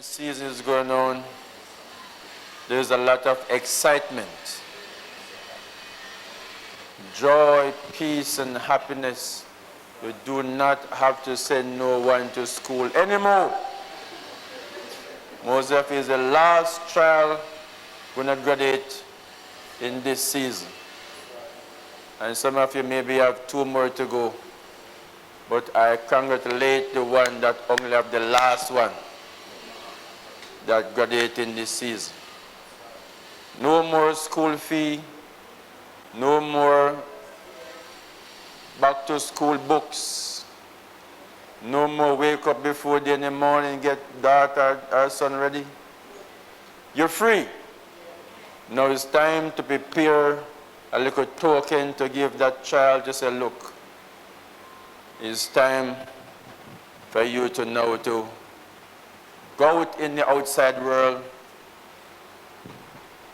Season is going on. There's a lot of excitement, joy, peace, and happiness. You do not have to send no one to school anymore. Mosef is the last child going to graduate in this season. And some of you maybe have 2 more to go. But I congratulate the one that only have the last one that graduate in this season. No more school fee, no more back to school books, no more wake up before day in the morning, get daughter or son ready. You're free. Now it's time to prepare a little token to give that child to say, look, it's time for you to know to go out in the outside world,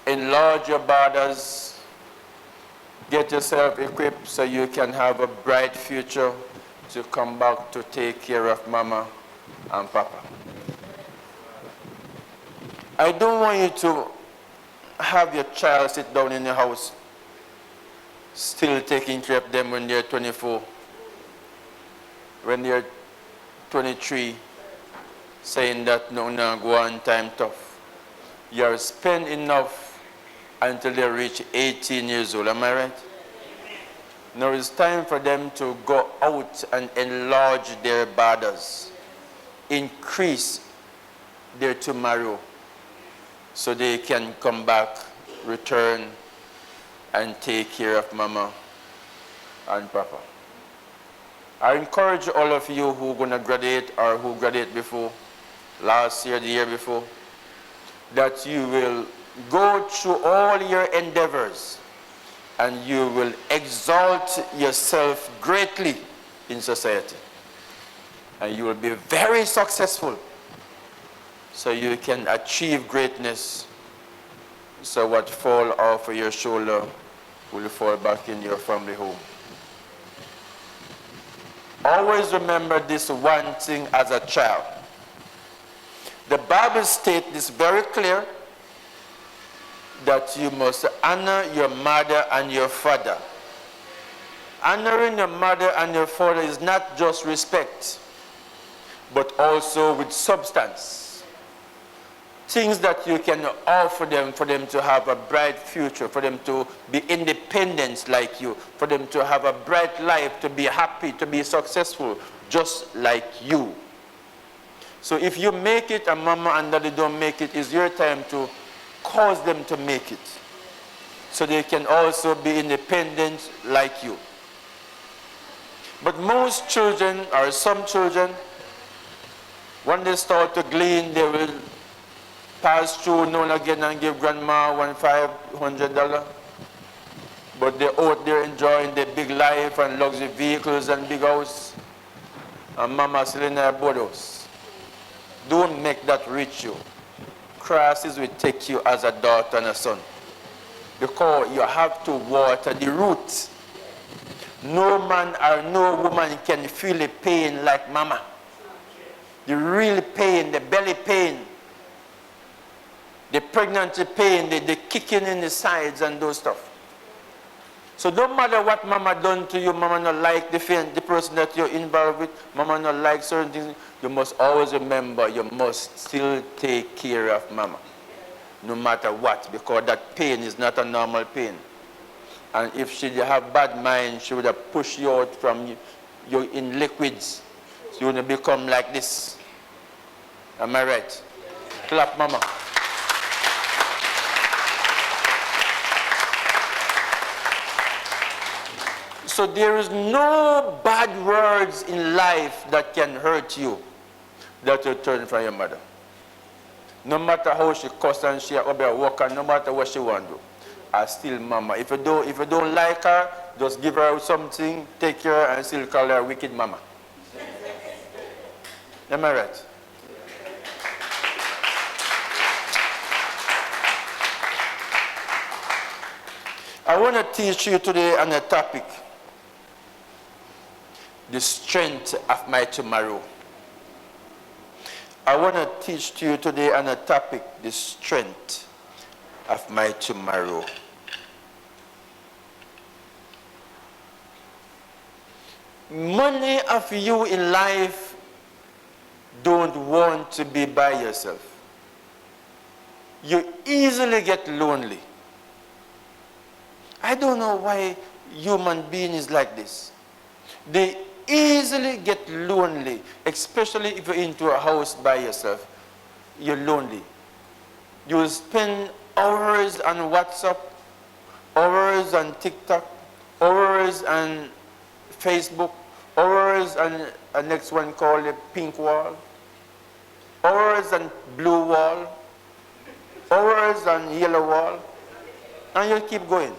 enlarge your borders, get yourself equipped so you can have a bright future to come back to take care of mama and papa. I don't want you to have your child sit down in your house still taking care of them when they're 24, when they're 23, saying that no, go on, time tough. You spend enough until they reach 18 years old, am I right? Now it's time for them to go out and enlarge their borders, increase their tomorrow, so they can come back, return, and take care of mama and papa. I encourage all of you who are going to graduate or who graduated before, last year, the year before, that you will go through all your endeavors and you will exalt yourself greatly in society. And you will be very successful so you can achieve greatness, so what fall off of your shoulder will fall back in your family home. Always remember this one thing as a child. The Bible states this very clear, that you must honor your mother and your father. Honoring your mother and your father is not just respect, but also with substance. Things that you can offer them for them to have a bright future, for them to be independent like you, for them to have a bright life, to be happy, to be successful, just like you. So if you make it and mama and daddy don't make it, it's your time to cause them to make it, so they can also be independent like you. But most children, or some children, when they start to glean, they will pass through now and again and give grandma $500. But they're out there enjoying their big life and luxury vehicles and big house, and mama still in her boardhouse. Don't make that reach you. Crisis will take you as a daughter and a son, because you have to water the root. No man or no woman can feel the pain like mama. The real pain, the belly pain, the pregnancy pain, the kicking in the sides and those stuff. So no matter what mama done to you, mama not like the person that you're involved with, mama not like certain things, you must always remember you must still take care of mama. No matter what, because that pain is not a normal pain. And if she have bad mind, she would have pushed you out from you in liquids. So you would become like this. Am I right? Clap, mama. So there is no bad words in life that can hurt you that you turn from your mother. No matter how she cuss and she walk and no matter what she want to do. I still mama. If you don't like her, just give her something, take care, and still call her wicked mama. Am I right? I want to teach you today on a topic, the strength of my tomorrow. I want to teach to you today on a topic, the strength of my tomorrow. Many of you in life don't want to be by yourself. You easily get lonely. I don't know why human being is like this. They easily get lonely, especially if you're into a house by yourself. You're lonely. You will spend hours on WhatsApp, hours on TikTok, hours on Facebook, hours on a next one called the pink wall, hours on blue wall, hours on yellow wall, and you keep going.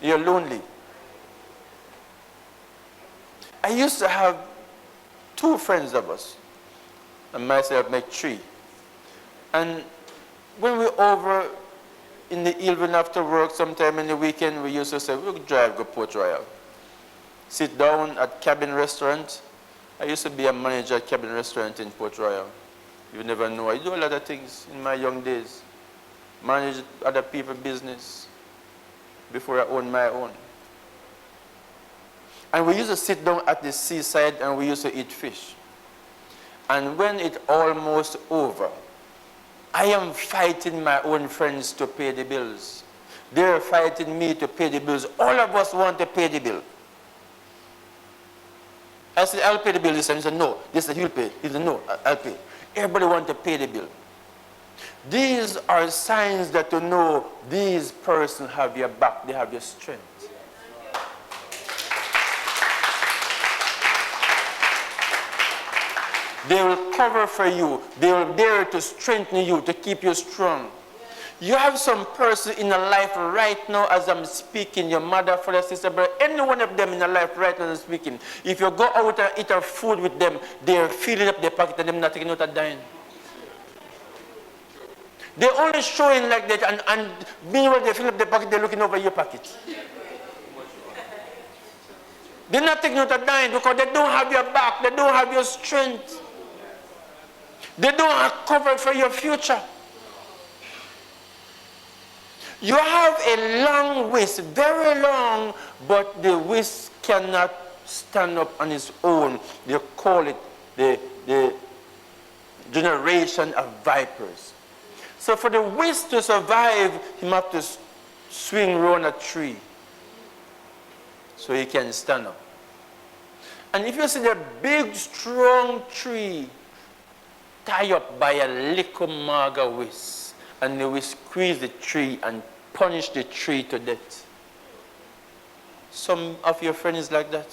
You're lonely. I used to have 2 friends of us, and myself make 3. And when we're over in the evening after work, sometime in the weekend, we used to say, we'll drive go Port Royal. Sit down at Cabin Restaurant. I used to be a manager at Cabin Restaurant in Port Royal. You never know. I do a lot of things in my young days. Manage other people's business before I own my own. And we used to sit down at the seaside and we used to eat fish. And when it's almost over, I am fighting my own friends to pay the bills. They're fighting me to pay the bills. All of us want to pay the bill. I said, I'll pay the bill this time. He said, no. They said, you'll pay. He said, no, I'll pay. Everybody wants to pay the bill. These are signs that you know these persons have your back, they have your strength. They will cover for you. They will be there to strengthen you, to keep you strong. You have some person in your life right now as I'm speaking, your mother, father, sister, brother, any one of them in your life right now as I'm speaking. If you go out and eat food with them, they're filling up their pocket and they're not taking out a dime. They're only showing like that and meanwhile they fill up their pocket, they're looking over your pocket. They're not taking out a dime because they don't have your back, they don't have your strength. They don't have cover for your future. You have a long waist, very long, but the waist cannot stand up on its own. They call it the generation of vipers. So for the waist to survive, he must have to swing around a tree so he can stand up. And if you see the big, strong tree tie up by a little maga waist, and they will squeeze the tree and punish the tree to death. Some of your friends like that.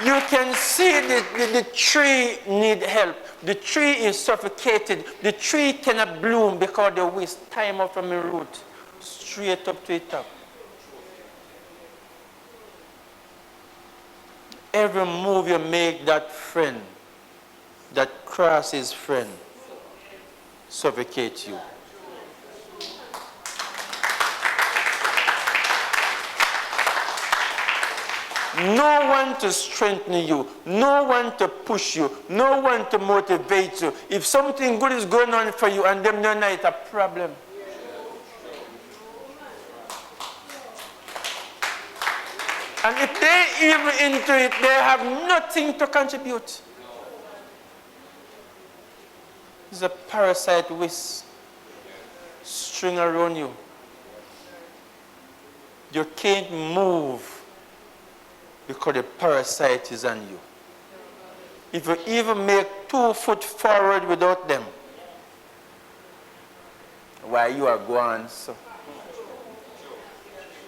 You can see the tree need help. The tree is suffocated. The tree cannot bloom because the waist time up from the root straight up to the top. Every move you make, that friend, that crosses friend, suffocates you. No one to strengthen you, no one to push you, no one to motivate you. If something good is going on for you and them don't know, it's a problem. And if they even into it, they have nothing to contribute. It's a parasite whisk string around you. You can't move because the parasite is on you. If you even make 2 foot forward without them, why you are going so?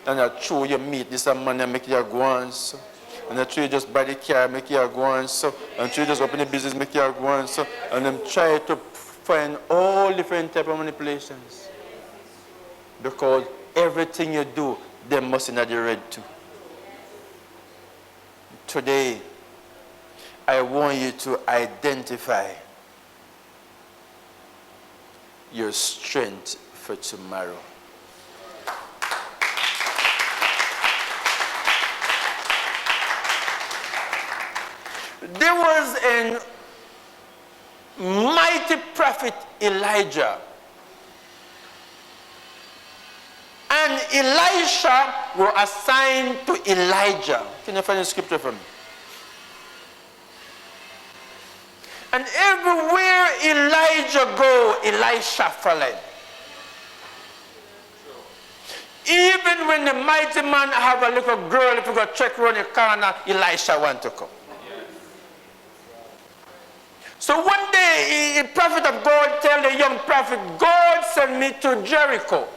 And I true you meet this man and make you go on so. And I true you just buy the car, make you go on so. And true you just open the business, make you go on so. And them try to find all different type of manipulations. Because everything you do, they must not be read to. Today, I want you to identify your strength for tomorrow. There was a mighty prophet Elijah. And Elisha was assigned to Elijah. Can you find the scripture for me? And everywhere Elijah go, Elisha followed. Even when the mighty man have a little girl, if you go check around the corner, Elisha want to come. So one day, the prophet of God tell the young prophet, God sent me to Jericho.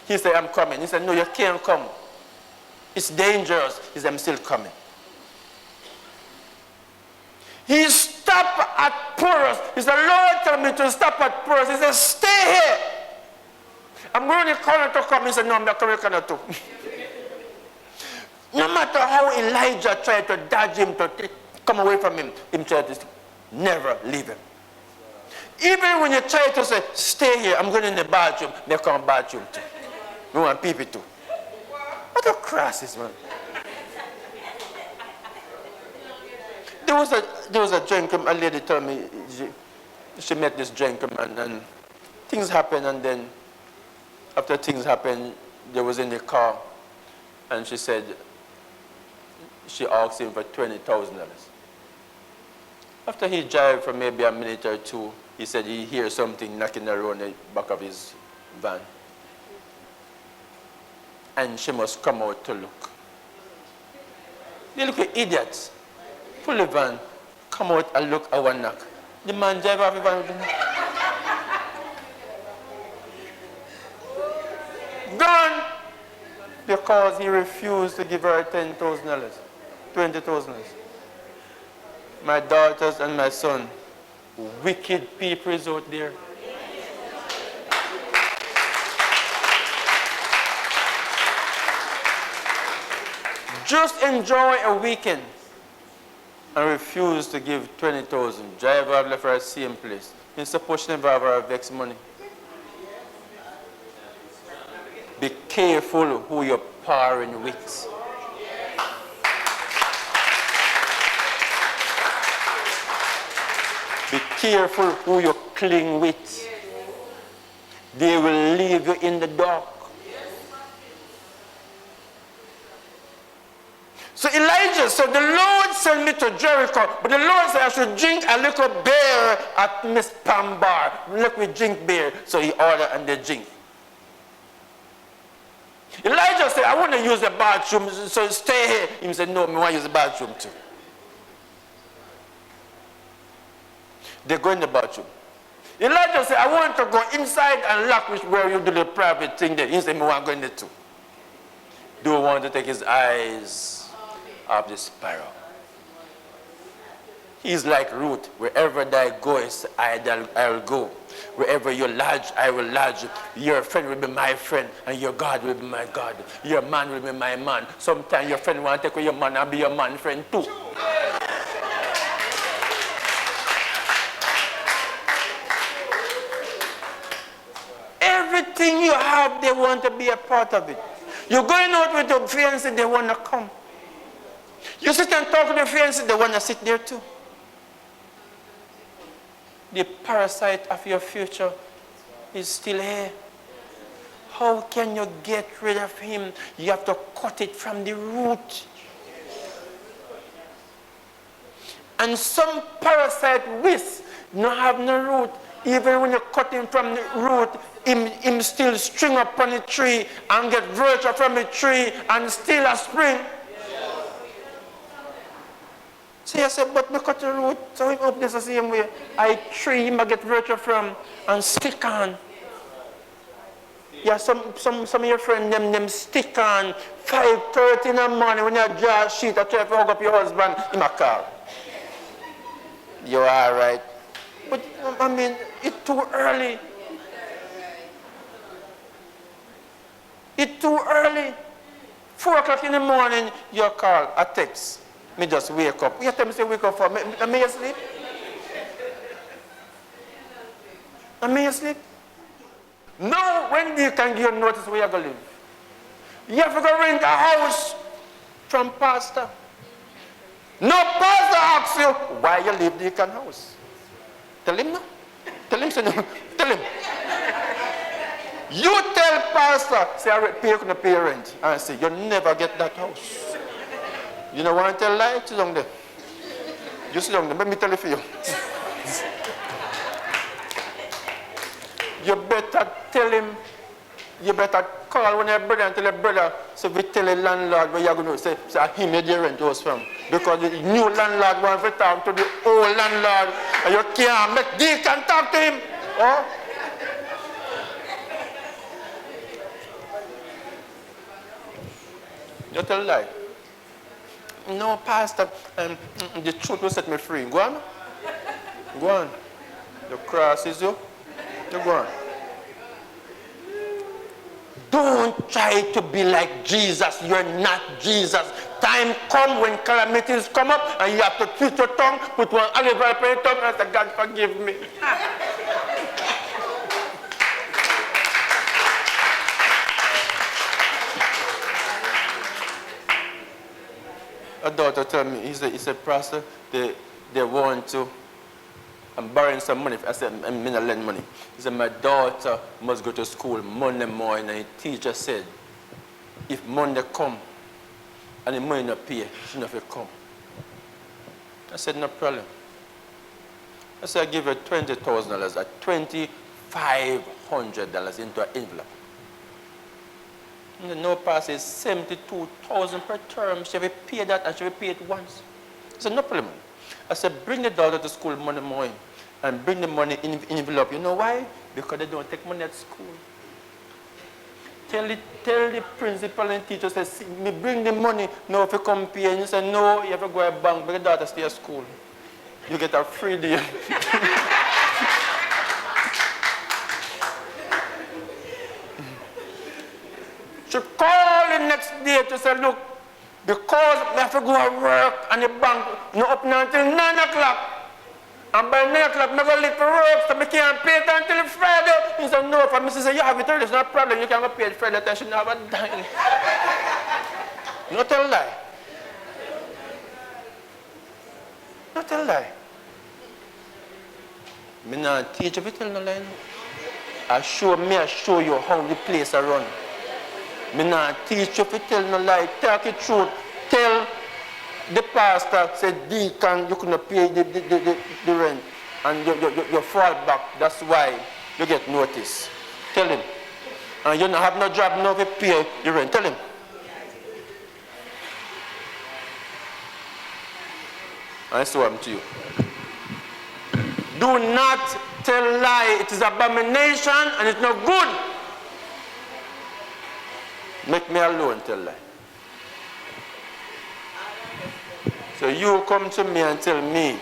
He said, I'm coming. He said, no, you can't come. It's dangerous. He said, I'm still coming. He stopped at Porus. He said, Lord told me to stop at Porus. He said, stay here. I'm going to corner to come. He said, no, I'm not coming corner too. No matter how Elijah tried to dodge him, to come away from him tried to never leave him. Even when you try to say, stay here, I'm going in the bathroom, they come bathroom too. We want people too. What a crisis, man. There was a gentleman, a lady told me, she met this gentleman and things happened, and then after things happened, they was in the car and she said, she asked him for $20,000. After he drove for maybe a minute or two, he said he hears something knocking around the back of his van. And she must come out to look. They look at idiots. Pull the van, come out and look at one knock. The man drive off the van. Gone! Because he refused to give her $10,000, $20,000. My daughters and my son, wicked people is out there. Just enjoy a weekend and refuse to give 20,000. Drive off left for the same place. You're supposed to never have her vex money. Be careful who you're parring with. Be careful who you cling with. They will leave you in the dark. So Elijah said, the Lord sent me to Jericho, but the Lord said I should drink a little beer at Miss Pambar. Let me drink beer. So he ordered and they drink. Elijah said, I want to use the bathroom, so stay here. He said, no, I want to use the bathroom too. They go in the bathroom. Elijah said, I want to go inside and lock, which where you do the private thing there. He said, I want to go in there too. Don't want to take his eyes off the sparrow. He's like Ruth. Wherever thou goest, I'll go. Wherever you lodge, I will lodge. Your friend will be my friend, and your God will be my God. Your man will be my man. Sometimes your friend want to take away your man and be your man friend too. Everything you have, they want to be a part of it. You're going out with your fiancé, they want to come. You sit and talk to your friends, they want to sit there too. The parasite of your future is still here. How can you get rid of him? You have to cut it from the root. And some parasite with not have no root. Even when you cut him from the root, him still string up on the tree and get virtue from the tree and still a spring. So you say, but me cut the root, so him up this the same way. I tree him I get virtue from and stick on. Yeah, some of your friends, them stick on 5:30 in the morning when you draw a sheet, I try to hug up your husband in my car. You're all right. But, I mean, it's too early. It's too early. 4 o'clock in the morning, you call, a text. Me just wake up. You tell me say wake up for me. Am I asleep? Am I asleep? Now, when you can give notice where you're going to live? You have to go rent a house from pastor. No pastor asks you why you leave the deacon house. Tell him no. Tell him, say no. Tell him. You tell pastor, say I pay the parent, and say you never get that house. You don't want to tell lie? Sit down there. You sit down there. Let me tell it for you. You better tell him. You better call one of your brother and tell your brother, so if you tell a landlord where you're going to say him you the rent house from. Because the new landlord wants to talk to the old landlord and you can't make deacon talk to him. Oh? You tell a lie. No, pastor, the truth will set me free. Go on. Go on. The cross is you. You go on. Don't try to be like Jesus. You're not Jesus. Time come when calamities come up and you have to twist your tongue, put one olive oil on your tongue and say, God forgive me. A daughter told me, he said, pastor, they want to, I'm borrowing some money. I said, I'm going to lend money. He said, my daughter must go to school Monday morning. And the teacher said, if Monday come and the money not pay, she not will come. I said, no problem. I said, I give her $20,000, $2,500 into an envelope. And the no pass is $72,000 per term. She will pay that and she will pay it once. I said, no problem. I said, bring the daughter to school Monday morning and bring the money in envelope. You know why? Because they don't take money at school. Tell the principal and teacher, say, me bring the money, no, if you come pay. And you say, no, you have to go to a bank, but the daughter stay at school. You get a free deal. She called the next day to say, look, because I have to go to work and the bank not open until 9 o'clock. And by 9 o'clock, I'm going to leave for work, so I can't pay it until Friday. He said, no, for me, she said, you have it early, it's not a problem. You can go pay it Friday, then she not have a dime. Not a lie. Not a lie. Me not teach you to tell no lie. I show you how the place are run. Me not teach you to tell no lie. Talk the truth. Tell the pastor, say, deacon, you couldn't pay the rent. And you fall back. That's why you get notice. Tell him. And you don't have no job now to pay the rent. Tell him. I say what to you. Do not tell lie. It is abomination and it's not good. Make me alone tell lie. So you come to me and tell me,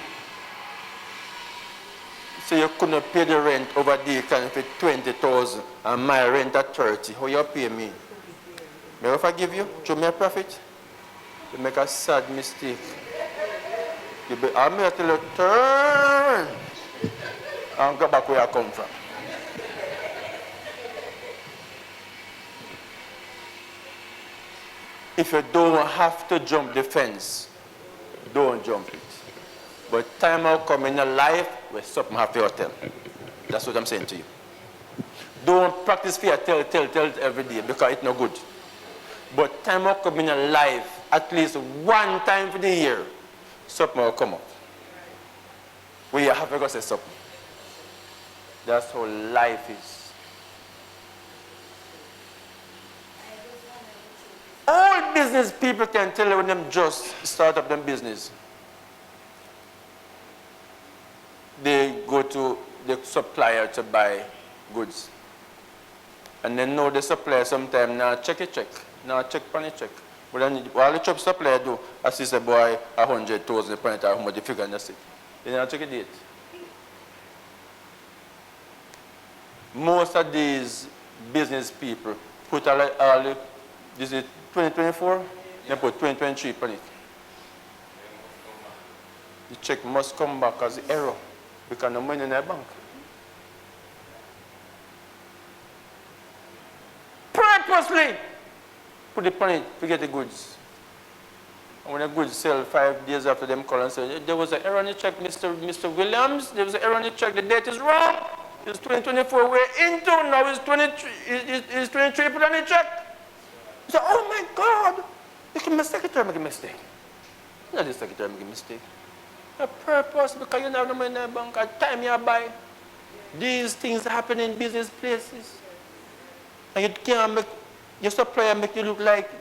so you couldn't pay the rent over deacon for 20,000 and my rent at 30. How you pay me? May I forgive you? Show me a profit? You make a sad mistake. I'm here till you turn and go back where I come from. If you don't have to jump the fence, don't jump it. But time will come in your life where something have to tell. That's what I'm saying to you. Don't practice fear, tell it every day because it's no good. But time will come in your life, at least one time for the year, something will come up. Where you have to go say something. That's how life is. All business people can tell you when them just start up them business. They go to the supplier to buy goods. And then know the supplier sometimes now check a check. Now check on a check. But then all the chop supplier do, I see the boy 100,000 point how much the figure and that's it. Then I check a date. Most of these business people put this is 2024, they put 2023 on it. The check must come back as error because no money in the bank. Purposely put it on it to get the goods. And when the goods sell 5 days after them call and say, there was an error on the check, Mr. Williams, there was an error on the check, the date is wrong. It's 2024, we're into, now it's 23 put on the check. So, oh my God, the secretary make a mistake. Not the secretary make a mistake. A purpose because you have no money in the bank, at time you buy. These things happen in business places. And you can't make, your supplier make you look like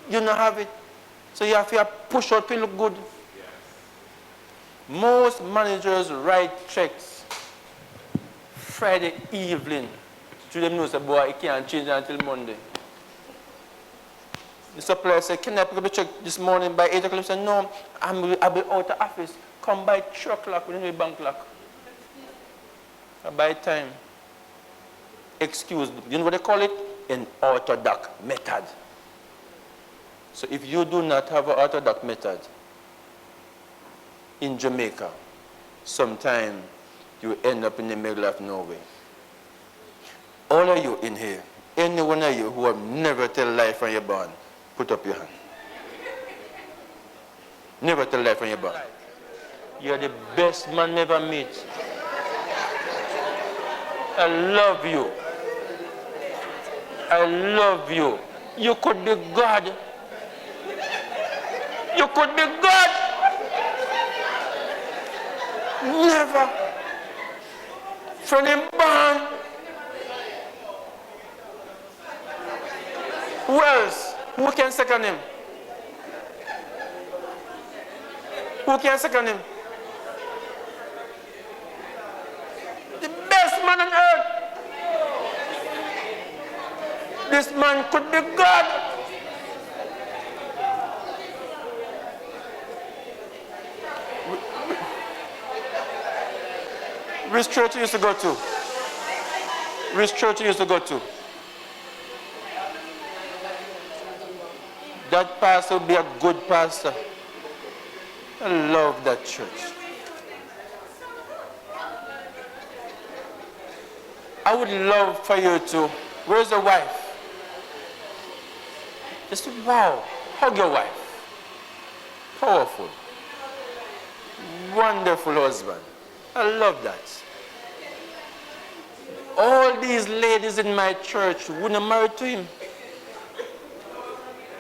you don't have it. So you have to push out to look good. Most managers write checks Friday evening. To them know, say, boy, it can't change until Monday. The supplier said, can I pick up the check this morning by 8 o'clock? I said, no, I'll be out of the office. Come by 3 o'clock when you bank clock. By time. Excuse, you know what they call it? An orthodox method. So if you do not have an orthodox method in Jamaica, sometime you end up in the middle of nowhere. All of you in here, any one of you who have never tell lie from your born, put up your hand. Never tell lie from your born. You're the best man never meet. I love you. I love you. You could be God. You could be God. Never. From him born. Who else? Who can second him? Who can second him? The best man on earth. This man could be God. Which church you used to go to? Which church you used to go to? That pastor would be a good pastor. I love that church. I would love for you to, where's the wife? Just wow, hug your wife. Powerful. Wonderful husband. I love that. All these ladies in my church wouldn't marry to him.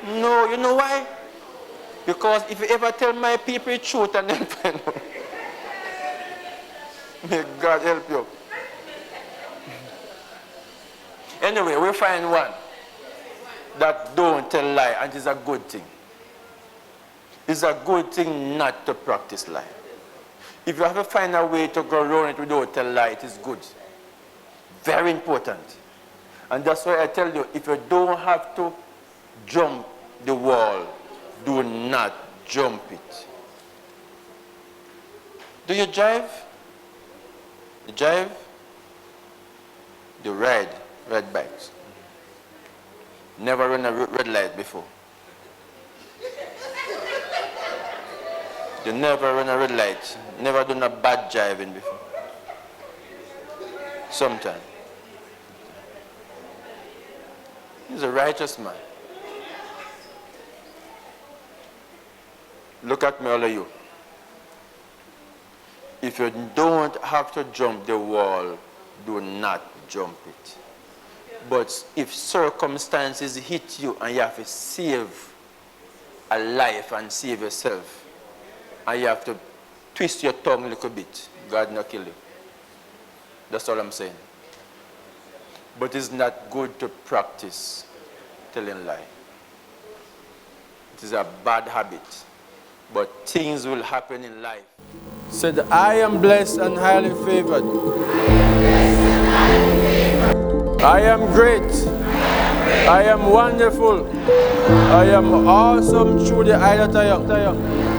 No, you know why? Because if you ever tell my people the truth and then may God help you. Anyway, we find one that don't tell lie, and it's a good thing. It's a good thing not to practice lie. If you have to find a way to go around it without tell lie, it is good. Very important. And that's why I tell you, if you don't have to jump the wall, do not jump it. Do you drive? You drive? You ride bikes. Never run a red light before. You never run a red light. Never done a bad driving before. Sometime. He's a righteous man. Look at me, all of you. If you don't have to jump the wall, do not jump it. But if circumstances hit you and you have to save a life and save yourself, and you have to twist your tongue a little bit, God not kill you. That's all I'm saying. But it's not good to practice telling lie. It is a bad habit. But things will happen in life. Said, I am blessed and highly favored. I am great. I am wonderful. I am awesome through the eye that I am.